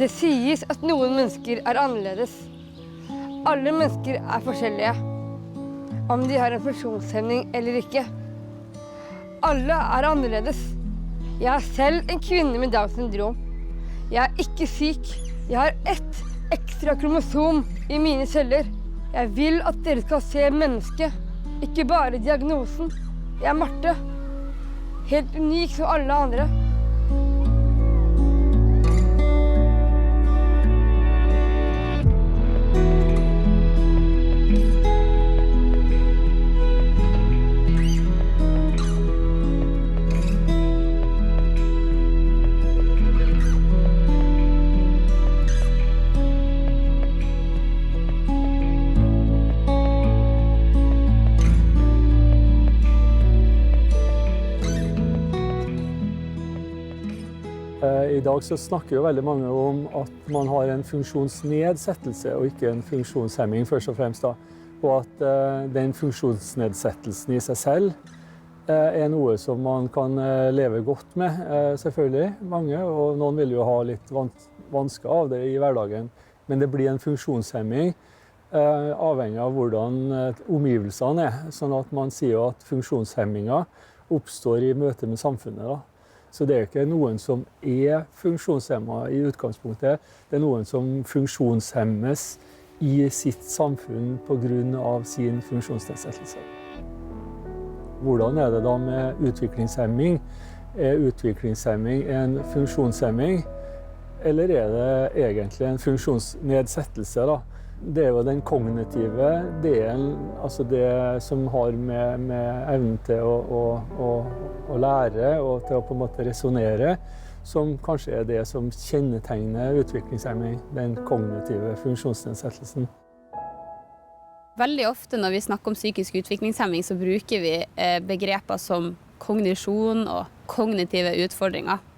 Det sies at noen mennesker annerledes. Alle mennesker forskjellige, om de har en funksjonshemming eller ikke. Alle annerledes. Jeg er selv en kvinne med Downs syndrom. Jeg er ikke syk. Jeg har ett ekstra kromosom i mine celler. Jeg vil at dere skal se mennesket, ikke bare diagnosen. Jeg er Marte. Helt unik som alle andre. I dag så snakker jo veldig mange om at man har en funksjonsnedsettelse og ikke en funksjonshemming først og fremst. Og at den funksjonsnedsettelsen i seg selv er noe som man kan leve godt med, selvfølgelig, mange. Og noen vil jo ha litt vansker av det i hverdagen. Men det blir en funksjonshemming avhengig av hvordan omgivelsene er. Sånn at man sier at funksjonshemminger oppstår i møte med samfunnet. Så det er ikke noen som er funksjonshemmet i utgangspunktet. Det er noen som funksjonshemmes i sitt samfunn på grunn av sin funksjonsnedsettelse. Hvordan er det da med utviklingshemming? Er utviklingshemming en funksjonshemming, eller er det egentlig en funksjonsnedsettelse da? Det er jo den kognitive delen, altså det som har med evnen til å lære og til å på en måte resonere, som kanskje er det som kjennetegner utviklingshemming, den kognitive funksjonsnedsettelsen. Veldig ofte når vi snakker om psykisk utviklingshemming, så bruker vi begreper som kognisjon og kognitive utfordringer.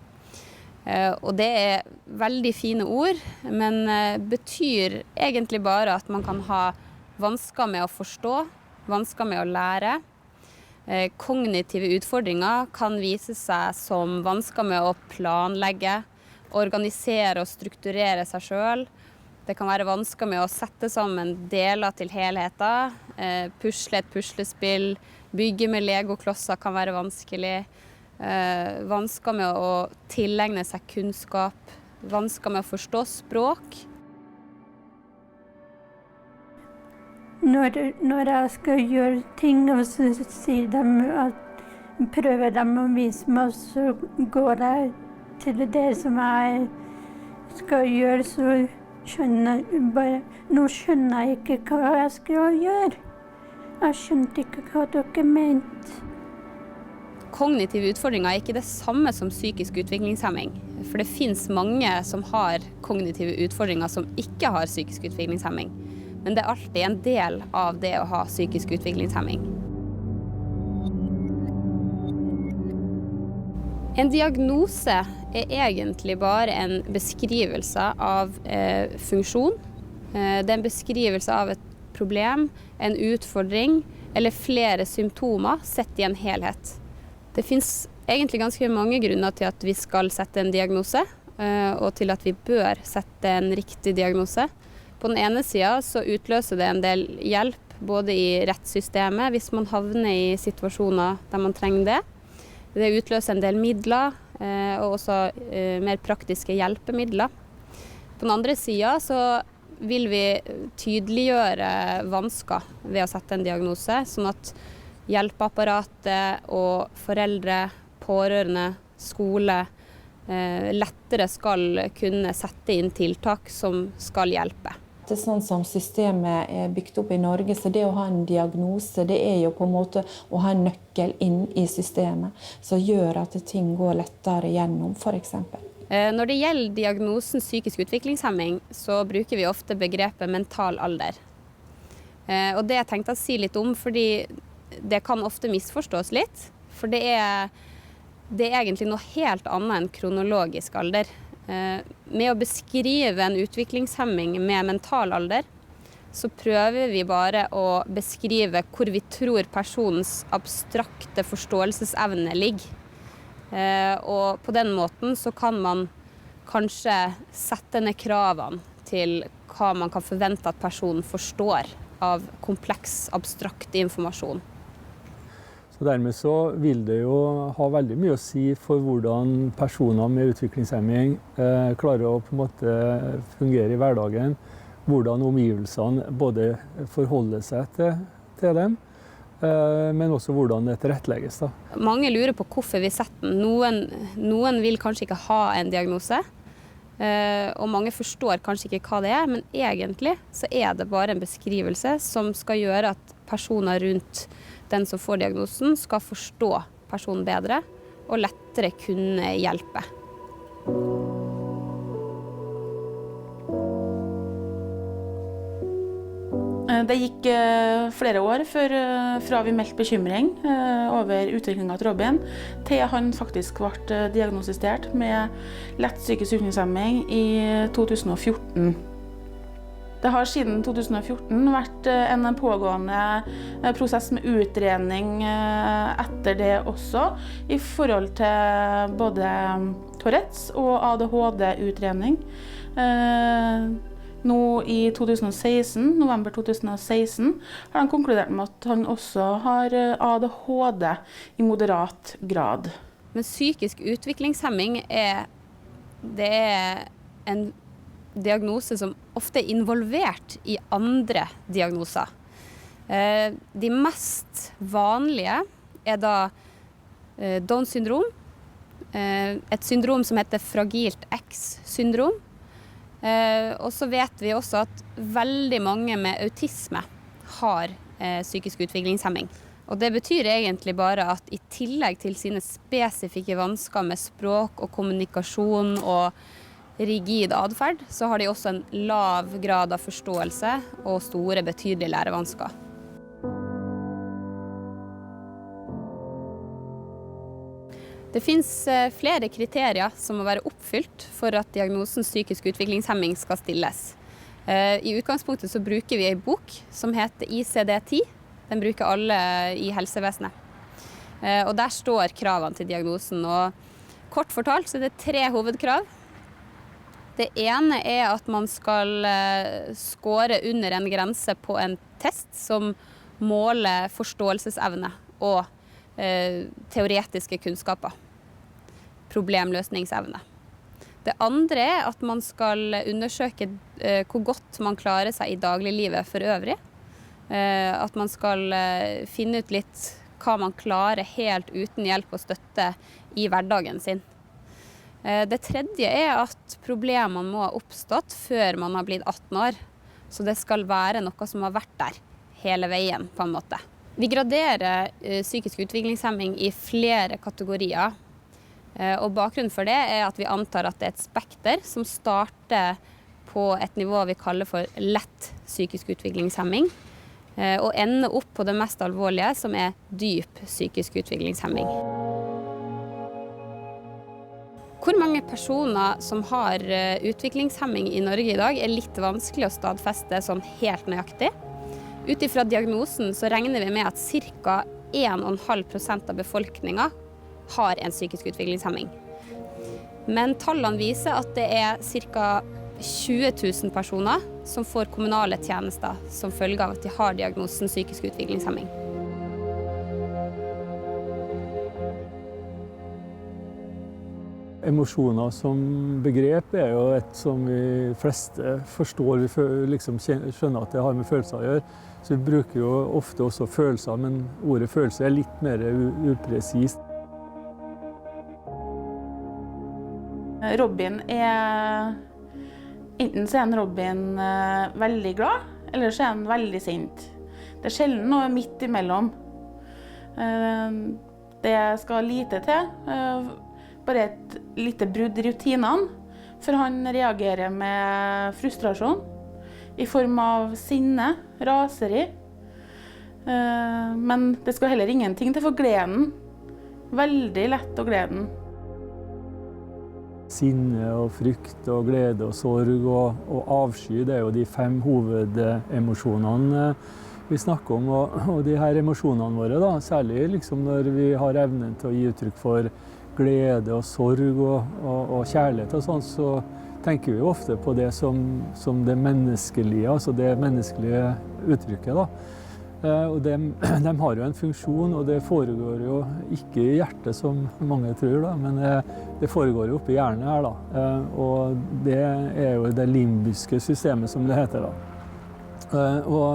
Og det er veldig fine ord, men betyr egentlig bare at man kan ha vansker med å forstå, vansker med å lære. Kognitive utfordringer kan vise seg som vansker med å planlegge, organisere og strukturere seg selv. Det kan være vansker med å sette sammen deler til helheter, pusle et puslespill, bygge med legoklosser kan være vanskelig. Vansker med å tilegne seg kunnskap, vansker med å forstå språk. Når jeg skal gjøre ting, og så sier de at prøver de å vise meg, så går jeg til det som jeg skal gjøre, så skjønner jeg bare, nå skjønner jeg ikke hva jeg skal gjøre. Jeg skjønte ikke hva dere mente. Kognitive utfordringer er ikke det samme som psykisk utviklingshemming. For det finnes mange som har kognitive utfordringer som ikke har psykisk utviklingshemming. Men det er alltid en del av det å ha psykisk utviklingshemming. En diagnose er egentlig bare en beskrivelse av funksjon. Det er en beskrivelse av et problem, en utfordring eller flere symptomer sett i en helhet. Det finnes egentlig ganske mange grunner til at vi skal sette en diagnose, og til at vi bør sette en riktig diagnose. På den ene siden så utløser det en del hjelp, både i rettssystemet, hvis man havner i situasjoner der man trenger det. Det utløser en del midler, og også mer praktiske hjelpemidler. På den andre siden så vil vi tydeliggjøre vansker ved å sette en diagnose, sånn at hjelpeapparatet og foreldre, pårørende, skole lettere skal kunne sette inn tiltak som skal hjelpe. Det er sånn som systemet er bygd opp i Norge, så det å ha en diagnose, det er jo på en måte å ha en nøkkel inn i systemet, som gjør at ting går lettere gjennom, for eksempel. Når det gjelder diagnosen psykisk utviklingshemming, så bruker vi ofte begrepet mental alder. Og det jeg tenkte å si litt om, fordi det kan ofte misforstås litt, for det er egentlig noe helt annet enn kronologisk alder. Med å beskrive en utviklingshemming med mental alder, så prøver vi bare å beskrive hvor vi tror personens abstrakte forståelsesevne ligger. Og på den måten så kan man kanskje sette ned kravene til hva man kan forvente at personen forstår av kompleks, abstrakt informasjon. Så dermed så vil det jo ha veldig mye å si for hvordan personer med utviklingshemming klarer å på en måte fungere i hverdagen, hvordan omgivelsene både forholder seg til dem, men også hvordan det tilrettelegges. Da. Mange lurer på hvorfor vi setter den. Noen vil kanskje ikke ha en diagnose, og mange forstår kanskje ikke hva det er, men egentlig så er det bare en beskrivelse som skal gjøre at personer rundt den som får diagnosen skal forstå personen bedre og lettere kunne hjelpe. Det gikk flere år fra vi meldte bekymring over utviklingen til Robin, til han faktisk ble diagnostisert med lett psykisk utviklingshemming i 2014. Det har siden 2014 vært en pågående prosess med utredning etter det også, i forhold til både Tourettes og ADHD-utredning. Nå i november 2016 har han konkludert med at han også har ADHD i moderat grad. Men psykisk utviklingshemming er en diagnose som ofte er involvert i andre diagnoser. De mest vanlige er da Downs syndrom, et syndrom som heter fragilt X-syndrom. Og så vet vi også at veldig mange med autisme har psykisk utviklingshemming. Og det betyr egentlig bare at i tillegg til sine spesifikke vansker med språk og kommunikasjon og rigid atferd, så har de også en lav grad av forståelse og store, betydelige lærevansker. Det finnes flere kriterier som må være oppfylt for at diagnosen psykisk utviklingshemming skal stilles. I utgangspunktet så bruker vi en bok som heter ICD-10. Den bruker alle i helsevesenet. Og der står kravene til diagnosen. Og kort fortalt så er det 3 hovedkrav. Det ene er at man skal score under en grense på en test som måler forståelsesevne og teoretiske kunnskaper. Problemløsningsevne. Det andre er at man skal undersøke hvor godt man klarer seg i dagliglivet for øvrig. At man skal finne ut litt hva man klarer helt uten hjelp og støtte i hverdagen sin. Det tredje er at problemene må ha oppstått før man har blitt 18 år. Så det skal være noe som har vært der hele veien, på en måte. Vi graderer psykisk utviklingshemming i flere kategorier. Og bakgrunnen for det er at vi antar at det er et spekter som starter på et nivå vi kaller for lett psykisk utviklingshemming, og ender opp på det mest alvorlige, som er dyp psykisk utviklingshemming. Hvor mange personer som har utviklingshemming i Norge i dag er litt vanskelig å stadfeste sånn helt nøyaktig. Ut ifra diagnosen så regner vi med at ca. 1,5% av befolkningen har en psykisk utviklingshemming. Men tallene viser at det er ca. 20 000 personer som får kommunale tjenester som følge av at de har diagnosen psykisk utviklingshemming. Emosjoner som begrep er jo et som vi fleste forstår, vi liksom skjønner at det har med følelser å gjøre. Så vi bruker jo ofte også følelser, men ordet følelse er litt mer upresist. Robin enten så er Robin veldig glad, eller så er han veldig sint. Det er sjelden noe midt imellom. Det skal lite til, bare et lite brudd i rutinene, for han reagerer med frustrasjon i form av sinne, raseri. Men det skal heller ingenting til for gleden. Veldig lett å glede den. Sinne og frykt og glede og sorg og avsky, det er jo de 5 hovedemosjonene vi snakker om. Og de her emosjonene våre, da, særlig liksom når vi har evnen til å gi uttrykk for glede og sorg og kjærlighet og sånn, så tenker vi ofte på det som det menneskelige, altså det menneskelige uttrykket, da. Og de har jo en funksjon, og det foregår jo ikke i hjertet som mange tror, da, men det foregår jo oppe i hjernen her, da. Og det er jo det limbiske systemet som det heter, da. Og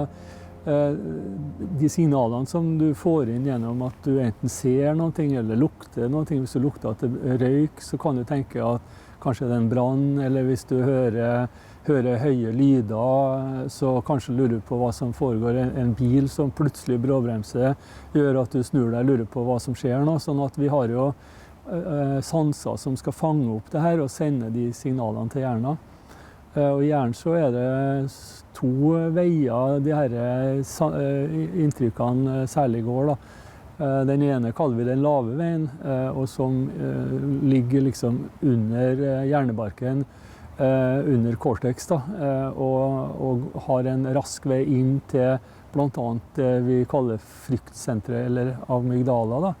de signalene som du får inn gjennom at du enten ser noe eller lukter noe, hvis du lukter at det røyk, så kan du tenke at kanskje det er en brann, eller hvis du hører høye lyder, så kanskje lurer du på hva som foregår. En bil som plutselig bråbremser gjør at du snur deg og lurer på hva som skjer nå, sånn at vi har jo sanser som skal fange opp det her og sende de signalene til hjernen. Og i hjernen så er det to veier de her inntrykkene særlig går, da. Den ene kaller vi den lave veien, og som ligger liksom under hjernebarken, under cortex, da, og har en rask vei inn til blant annet det vi kaller fryktsentret, eller amygdala, da,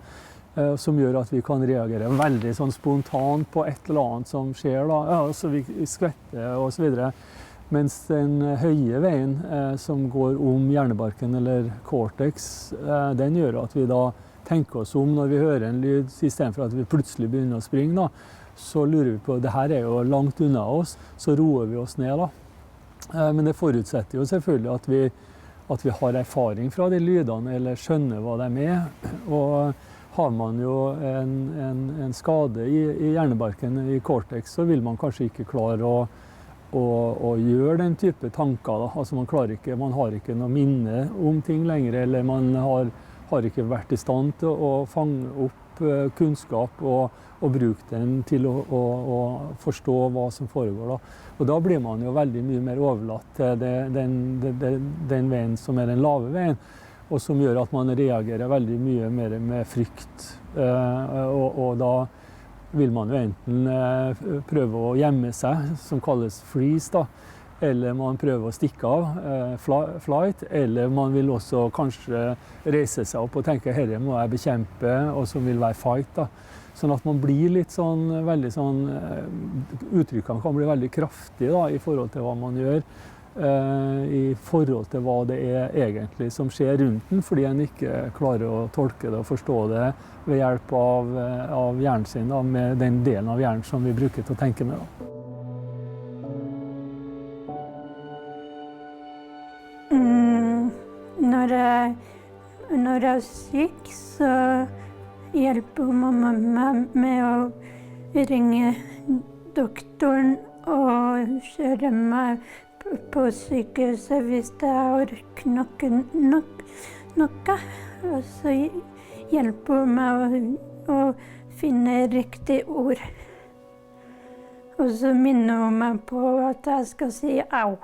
som gjør at vi kan reagere veldig sånn spontant på et eller annet som skjer, da, ja, så vi skvetter og så videre. Mens den høye veien som går om hjernebarken eller cortex, den gjør at vi da tenker oss om når vi hører en lyd, i stedet for at vi plutselig begynner å springe, da, så lurer vi på, det her er jo langt unna oss, så roer vi oss ned, da. Men det forutsetter jo selvfølgelig at vi har erfaring fra de lydene, eller skjønner hva de er. Og har man jo en skade i hjernebarken, i cortex, så vil man kanskje ikke klare å gjøre den type tanker, da. Altså man har ikke noe minne om ting lenger, eller man har ikke vært i stand til å fange opp kunnskap og bruke den til å forstå hva som foregår, da. Og da blir man jo veldig mye mer overlatt til den veien som er den lave veien, og som gjør at man reagerer veldig mye mer med frykt. Og da vil man jo enten prøve å gjemme seg, som kalles freeze, da, eller man prøver å stikke av, flight, eller man vil også kanskje reise seg opp og tenke herre må jeg bekjempe, og som vil være fight, da. Sånn at man blir litt sånn, veldig sånn, uttrykkene kan bli veldig kraftige, da, i forhold til hva man gjør, i forhold til hva det er egentlig som skjer rundt den, fordi en ikke klarer å tolke det og forstå det ved hjelp av hjernen sin, da, med den delen av hjernen som vi bruker til å tenke med, da. Når jeg er syk, så hjelper mamma meg med å ringe doktoren og kjøre meg på sykehuset hvis jeg orker noe. Og så hjelper hun meg å finne riktig ord. Og så minner hun meg på at jeg skal si au.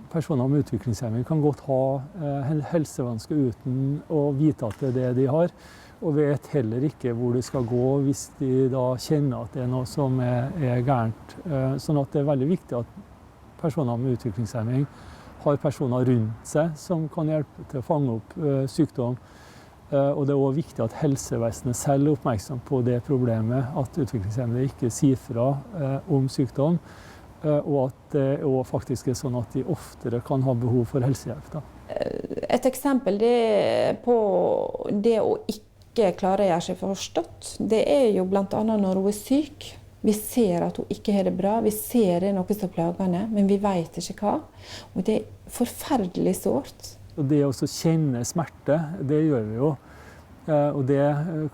Personer med utviklingshemming kan godt ha helsevansker uten å vite at det er det de har, og vet heller ikke hvor de skal gå hvis de da kjenner at det er noe som er gærent. Sånn at det er veldig viktig at personer med utviklingshemming har personer rundt seg som kan hjelpe til å fange opp sykdom. Og det er også viktig at helsevesenet selv er oppmerksom på det problemet, at utviklingshemmede ikke sier fra om sykdom, og at det også faktisk er sånn at de oftere kan ha behov for helsehjelp, da. Et eksempel på det å ikke klare å gjøre seg forstått, det er jo blant annet når hun er syk. Vi ser at hun ikke har det bra, vi ser det er noe som plager henne, men vi vet ikke hva. Og det er forferdelig sårt. Og det å kjenne smerte, det gjør vi jo. Og det er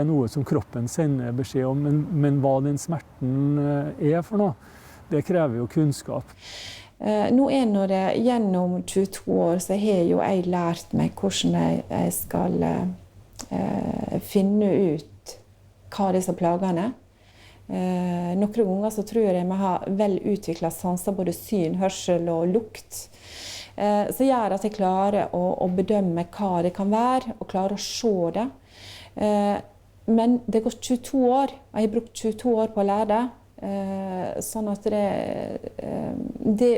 noe som kroppen sender beskjed om, men hva den smerten er for noe, det krever jo kunnskap. Nå når jeg gjennom 22 år så har jo jeg lært meg hvordan jeg skal finne ut hva det er som plager henne. Noen ganger så tror jeg må ha vel utviklet sanser, både syn, hørsel og lukt. Så gjør at jeg klarer å bedømme hva det kan være, og klarer å se det. Men det går 22 år, og jeg har brukt 22 år på å lære det. Sånn at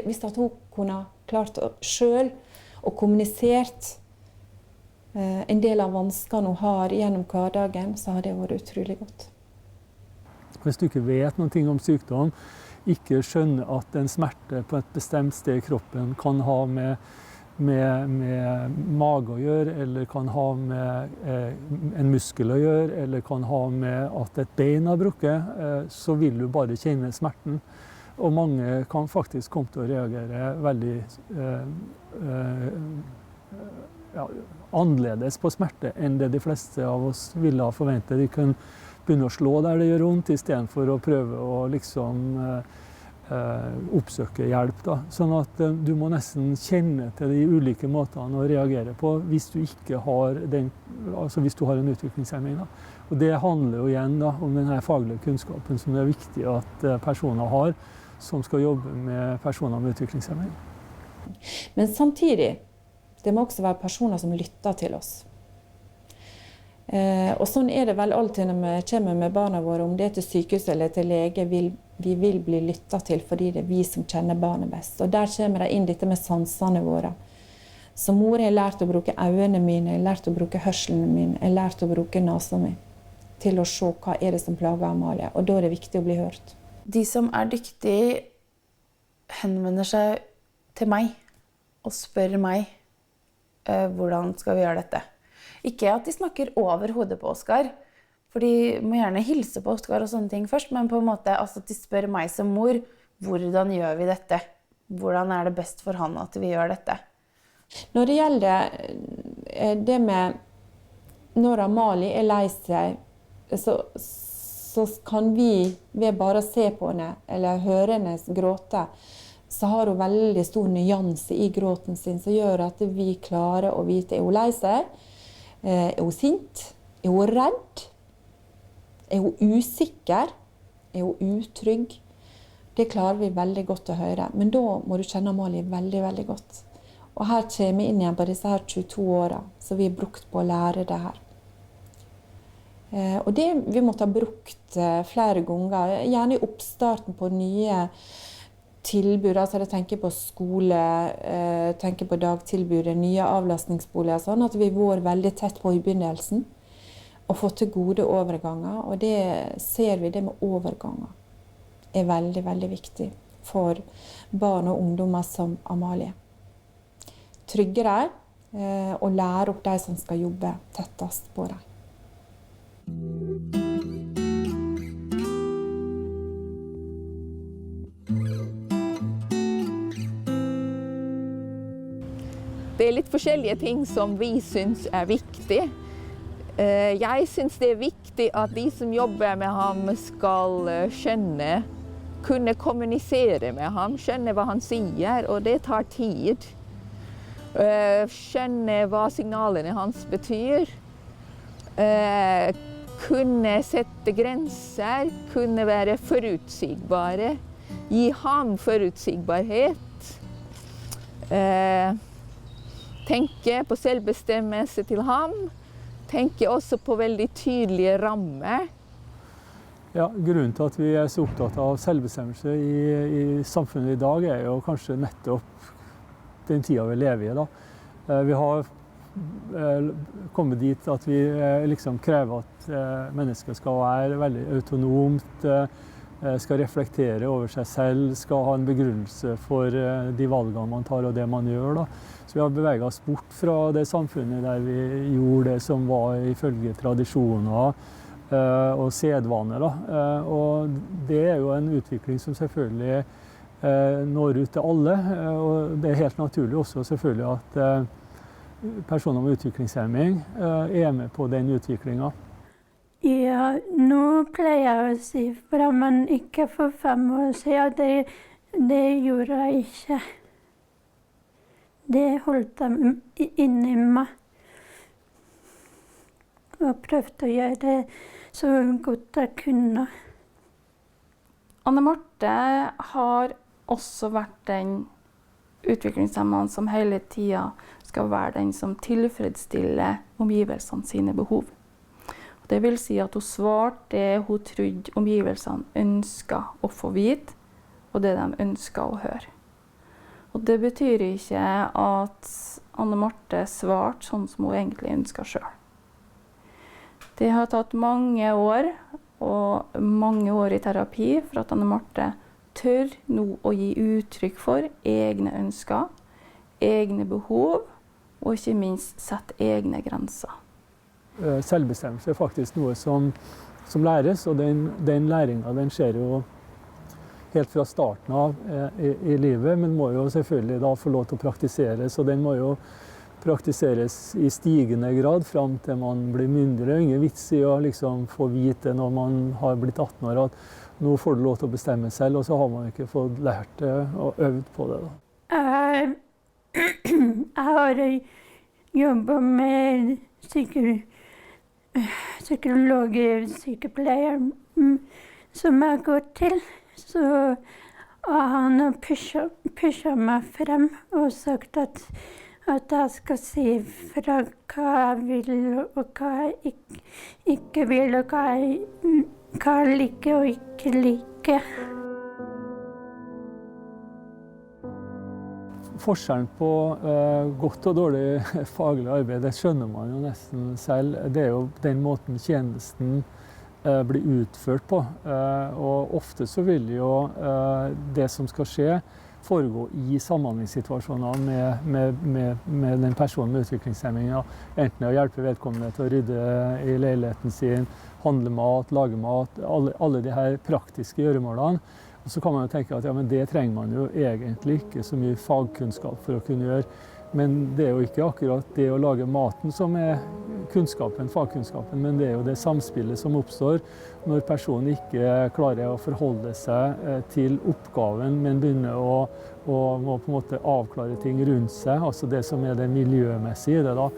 hvis at hun kunne klart selv og kommunisert en del av vanskene hun har gjennom hverdagen, så har det vært utrolig godt. Hvis du ikke vet noe om sykdom, ikke skjønner at en smerte på et bestemt sted i kroppen kan ha med mage å gjøre, eller kan ha med en muskel å gjøre, eller kan ha med at et bein har brukket, så vil du bare kjenne smerten. Og mange kan faktisk komme til å reagere veldig annerledes på smerte enn det de fleste av oss ville ha forventet. De kan begynne å slå der det gjør vondt, i stedet for å prøve å oppsøke hjelp. Da. Sånn at du må nesten kjenne til de ulike måtene å reagere på hvis du ikke har hvis du har en utviklingshemming. Da. Og det handler jo igjen da, om denne faglige kunnskapen som det er viktig at personer har som skal jobbe med personer med utviklingshemming. Men samtidig, det må også være personer som lytter til oss. Og sånn er det vel alltid når vi kommer med barna våre, om det er til sykehus eller til lege, vi vil bli lyttet til fordi det er vi som kjenner barnet best. Og der kommer det inn dette med sansene våre. Så mor har lært å bruke øynene mine, jeg har lært å bruke hørselen min, jeg har lært å bruke nasen min til å se hva er det som plager Amalie, og da er det viktig å bli hørt. De som er dyktige, henvender seg til meg og spør meg hvordan skal vi gjøre dette. Ikke at de snakker over hodet på Oskar, for de må gjerne hilse på Oskar og sånne ting først, men på en måte altså at de spør meg som mor, hvordan gjør vi dette? Hvordan er det best for han at vi gjør dette? Når det gjelder det med når Amalie er lei seg, så kan vi ved bare å se på henne eller høre henne gråte, så har hun veldig stor nyanse i gråten sin, som gjør at vi klarer å vite, er hun lei seg? Er hun sint? Er hun redd? Er hun usikker? Er hun utrygg? Det klarer vi veldig godt å høre. Men da må du kjenne Amalie veldig, veldig godt. Og her kommer vi inn igjen på disse her 22 årene, så vi har brukt på å lære det her. Og det vi måtte ha brukt flere ganger, gjerne i oppstarten på nye tilbud, altså jeg tenker på skole, tenker på dagtilbudet, nye avlastningsboliger, sånn at vi var veldig tett på i begynnelsen og fått til gode overganger, og det ser vi, det med overganger er veldig, veldig viktig for barn og ungdommer som Amalie. Trygge dem og lære opp de som skal jobbe tettest på dem. Det er litt forskjellige ting som vi syns er viktig. Jeg syns det er viktig at de som jobber med ham skal skjønne, kunne kommunisere med ham, skjønne hva han sier, og det tar tid. Skjønne hva signalene hans betyr. Kunne sette grenser, kunne være forutsigbare. Gi ham forutsigbarhet. Tenke på selvbestemmelse til ham. Tenke også på veldig tydelige rammer. Ja, grunnen til at vi er så opptatt av selvbestemmelse i samfunnet i dag er jo kanskje nettopp den tida vi lever i. Da. Vi har kommet dit at vi liksom krever at mennesker skal være veldig autonomt, skal reflektere over seg selv, skal ha en begrunnelse for de valgene man tar og det man gjør. Da. Så vi har beveget oss bort fra det samfunnet der vi gjorde det som var ifølge tradisjoner og sedvaner. Da. Og det er jo en utvikling som selvfølgelig når ut til alle, og det er helt naturlig også selvfølgelig at personer med utviklingshemming er med på den utviklingen. Ja, nå pleier jeg å si fra, men ikke for 5 år siden. Det gjorde jeg ikke. Det holdt jeg inni meg. Og prøvde å gjøre det så godt jeg kunne. Anne Marte har også vært den utviklingshemmede som hele tida skal være den som tilfredsstiller omgivelsene sine behov. Det vil si at hun svarte det hun trodde omgivelsene ønsket å få vite, og det de ønsket å høre. Og det betyr ikke at Anne Marte svarte sånn som hun egentlig ønsket selv. Det har tatt mange år, og mange år i terapi, for at Anne Marte tør nå å gi uttrykk for egne ønsker, egne behov, og ikke minst sette egne grenser. Selvbestemmelse er faktisk noe som læres, og den læringen den skjer jo helt fra starten av i livet, men må jo selvfølgelig da få lov til å praktiseres, og den må jo praktiseres i stigende grad fram til man blir myndig. Det er ingen vits i å liksom få vite når man har blitt 18 år at nå får du lov til å bestemme selv, og så har man ikke fått lært det og øvd på det. Da. Jeg har jobbet med psykologer, sykepleier som jeg går til. Så han har pushet meg frem og sagt at jeg skal si fra hva jeg vil og hva jeg ikke vil, og hva jeg liker og ikke liker. Forskjellen på godt og dårlig faglig arbeid, det skjønner man jo nesten selv. Det er jo den måten tjenesten blir utført på. Og ofte så vil jo det som skal skje foregå i samhandlingssituasjoner med den personen med utviklingshemming. Enten å hjelpe vedkommende til å rydde i leiligheten sin, handle mat, lage mat, alle de her praktiske gjøremålene. Og så kan man jo tenke at ja, men det trenger man jo egentlig ikke så mye fagkunnskap for å kunne gjøre. Men det er jo ikke akkurat det å lage maten som er kunnskapen, fagkunnskapen, men det er jo det samspillet som oppstår når personen ikke klarer å forholde seg til oppgaven, men begynner å må på en måte avklare ting rundt seg, altså det som er det miljømessige i det da.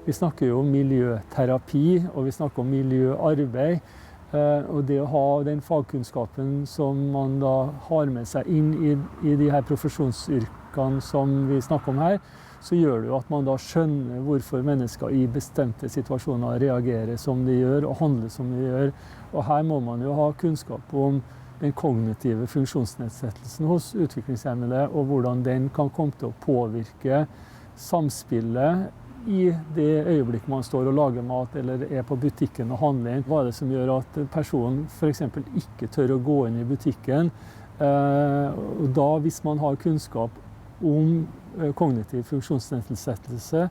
Vi snakker jo om miljøterapi, og vi snakker om miljøarbeid. Og det å ha den fagkunnskapen som man da har med seg inn i de her profesjonsyrkene som vi snakker om her, så gjør det jo at man da skjønner hvorfor mennesker i bestemte situasjoner reagerer som de gjør og handler som de gjør. Og her må man jo ha kunnskap om den kognitive funksjonsnedsettelsen hos utviklingshemmede, og hvordan den kan komme til å påvirke samspillet i det øyeblikket man står og lager mat eller er på butikken og handler inn. Hva er det som gjør at personen for eksempel ikke tør å gå inn i butikken? Og da, hvis man har kunnskap om kognitiv funksjonsnedsettelse,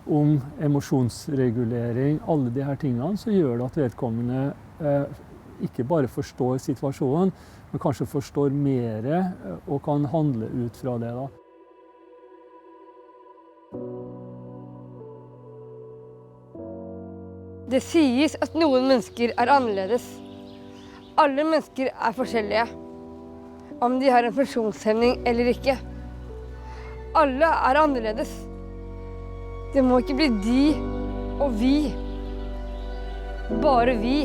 om emosjonsregulering, alle de her tingene, så gjør det at vedkommende ikke bare forstår situasjonen, men kanskje forstår mer og kan handle ut fra det da. Det sies at noen mennesker er annerledes. Alle mennesker er forskjellige, om de har en funksjonshemming eller ikke. Alle er annerledes. Det må ikke bli de og vi. Bare vi.